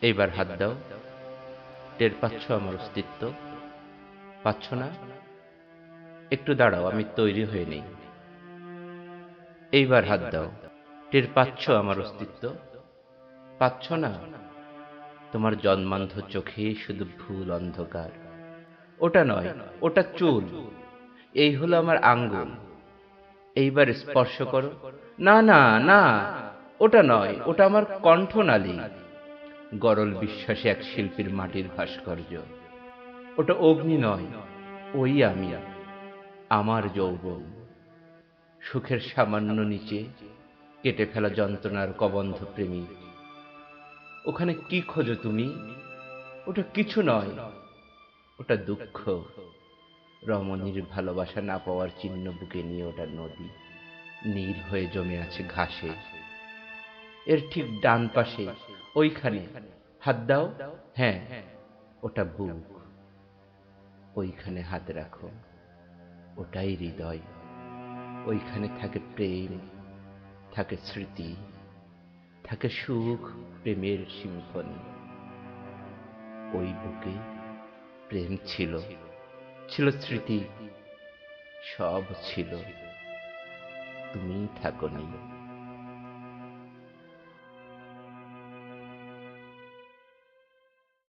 এইবার হাত দাও। টের পাচ্ছ আমার অস্তিত্ব? পাচ্ছ না? একটু দাঁড়াও, আমি তৈরি হয়ে নেই। এইবার হাত দাও। টের পাচ্ছ আমার অস্তিত্ব? পাচ্ছ না? তোমার জন্মান্ধ চোখে শুধু ভুল অন্ধকার। ওটা নয়, ওটা চুল। এই হলো আমার আঙ্গুল। এইবার স্পর্শ করো। না না না, ওটা নয়, ওটা আমার কণ্ঠনালী। গরল বিশ্বাসে এক শিল্পীর মাটির ভাস্কর্য। ওটা অগ্নি নয়, ওই আমি, আমার যৌবন। সুখের সামান্য নিচে কেটে ফেলা যন্ত্রণার কবন্ধ প্রেমিক। ওখানে কি খোঁজো তুমি? ওটা কিছু নয়, ওটা দুঃখ। রমণীর ভালোবাসা না পাওয়ার চিহ্ন বুকে নিয়ে ওটা নদী নীল হয়ে জমে আছে ঘাসে। এর ঠিক ডান পাশে, ওইখানে। হাত দাও। হ্যাঁ, ওটা বুক। ওইখানে হাত রাখো। ওটাই হৃদয়। ওইখানে থাকে প্রেম, থাকে স্মৃতি, থাকে সুখ, প্রেমের সিম্ফনি। ওই বুকে প্রেম ছিল, ছিল স্মৃতি, সব ছিল। তুমিই থাকোনি।